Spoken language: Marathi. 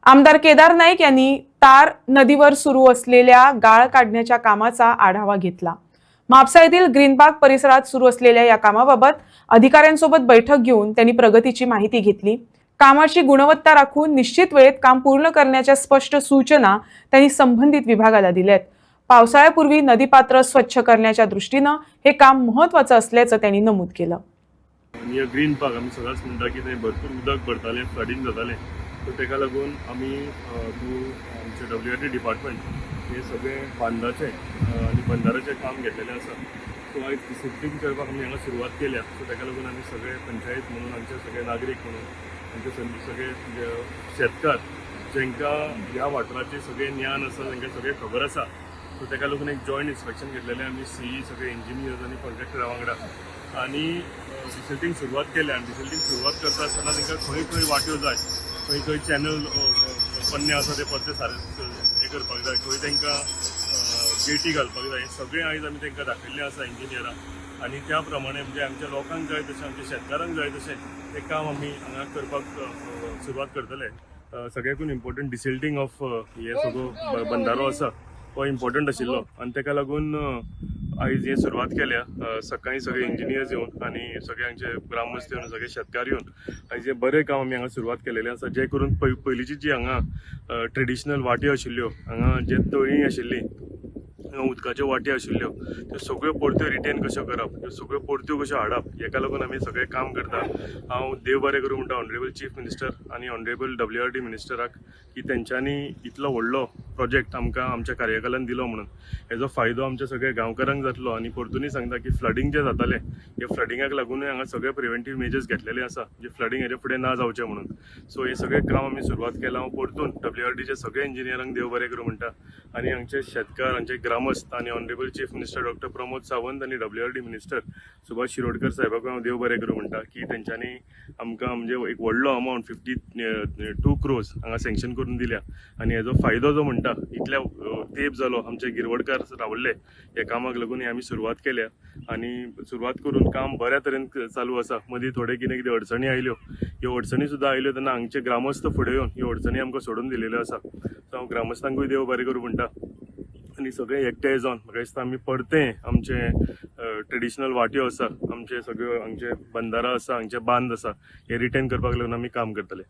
आमदार केदार नाईक यांनी तार नदीवर सुरू असलेल्या गाळ काढण्याच्या कामाचा आढावा घेतला। म्हापसा येथील ग्रीनबाग परिसरात सुरू असलेल्या या कामाबाबत अधिकाऱ्यांसोबत बैठक घेऊन त्यांनी प्रगतीची माहिती घेतली। कामाची गुणवत्ता राखून निश्चित वेळेत काम पूर्ण करण्याच्या स्पष्ट सूचना त्यांनी संबंधित विभागाला दिल्यात। पावसाळ्यापूर्वी नदीपात्र स्वच्छ करण्याच्या दृष्टीने हे काम महत्त्वाचं असल्याचं त्यांनी नमूद केलं। ग्रीनबाग आम्ही सगळ्याच म्हणटा की थंय भरपूर उदक भरतालें, फ्लडिंग जातालें, सो तेका लागून आमी आमचे WRD डिपार्टमेंट हे सगळे बांदाचे आनी बंदाराचें काम घेतलेलें आसा। सो आयज डिसिप्लीन करपाक आमी हांगा सुरवात केल्या। सो तेका लागून आमी सगळे पंचायत म्हणून आमचे सगळे नागरीक म्हणून आमचे सगळे शेतकार जेंकां ह्या वाठाराचें सगळें ज्ञान आसा, तांकां सगळें खबर आसा, सो तेका लागून एक जॉयंट इन्स्पेक्शन घेतलेलें आमी CE सगळे इंजिनियर्स आनी कॉन्ट्रॅक्टरा वांगडा आनी डिसिल्टींग सुरवात केल्या। आनी डिसिल्टींग सुरवात करता आसतना तांकां खंय खंय वाट्यो जाय, खंय खंय चॅनल पन्ने आसा ते परते हे करपाक जाय, खंय तांकां गेटी घालपाक जाय, हें सगळें आयज आमी तांकां दाखयल्लें आसा इंजिनियरांक। आनी त्या प्रमाणे म्हणजे आमच्या लोकांक जाय तशें, आमच्या शेतकारांक जाय तशें तें काम आमी हांगा करपाक सुरवात करतले। सगळ्याकून इम्पॉर्टंट डिसिल्टींग ऑफ हे सगळो बंदारो आसा हो इम्पॉर्टंट आशिल्लो आनी तेका लागून आयज हे सुरवात केल्या। सकाळीं सगळे इंजिनियर्स येवन आनी सगळे आमचे ग्रामस्थ येवन सगळे शेतकार येवन आयज हे बरें काम आमी हांगा सुरवात केलेलें आसा। जे करून पयलींची जी हांगा ट्रेडिशनल वाट्यो आशिल्ल्यो, हांगा जे तळी आशिल्लीं, उदकाच्यो वाट्यो आशिल्ल्यो, त्यो सगळ्यो परत्यो रिटेन कश्यो करप, त्यो सगळ्यो परत्यो कश्यो हाडप, हेका लागून आमी सगळें काम करता। हांव देव बरें करूं म्हणटा ऑनरेबल चीफ मिनिस्टर आनी ऑनरेबल WRD मिनिस्टराक की तेंच्यांनी इतलो व्हडलो प्रोजेक्ट आमकां आमच्या कार्यकालान दिलो म्हणून। हेजो फायदो आमच्या सगळ्या गांवकारांक जातलो। आनी परतूनय सांगता की फ्लडिंग जे जातालें, हे फ्लडिंगाक लागूनय हांगा सगळे प्रिव्हेंटीव मेजर्स घेतलेले आसा, जे फ्लडिंग हेजे फुडें ना जावचें म्हणून। सो हे सगळें काम आमी सुरवात केलां। हांव परतून WRDचे सगळे इंजिनियरांक देव बरें करूं म्हणटा आनी हांगचे शेतकार, हांगचे ग्रामस्थ आनी ऑनरेबल चीफ मिनिस्टर डॉ प्रमोद सावंत आनी WRD मिनिस्टर सुभाष शिरोडकर साहेबाक हांव देव बरें करूं म्हणटा की तेंच्यांनी आमकां म्हणजे एक व्हडलो अमावंट 52 crores हांगा सँक्शन करून दिल्या। आनी हेजो फायदो जो म्हणटा, इतल्या तेंप जालो आमचे गिरवडकार रावल्ले हे कामाक लागून आमी सुरवात केल्या आनी सुरवात करून काम बऱ्या तरेन चालू आसा। मदीं थोडे कितें अडचणी आयल्यो, ह्यो अडचणी सुद्दां आयल्यो तेन्ना हांगचे ग्रामस्थ फुडें येवन ह्यो अडचणी आमकां सोडून दिलेल्यो आसा। सो हांव ग्रामस्थांकूय देव बरें करूं म्हणटा आनी सगळे एकठांय जावन म्हाका दिसता आमी परतें आमचे ट्रेडिशनल वाट्यो आसा, आमचे सगळ्यो हांगचे बंदारा आसा, हांगचे बांद आसा, हे रिटेन करपाक लागून आमी काम करतले।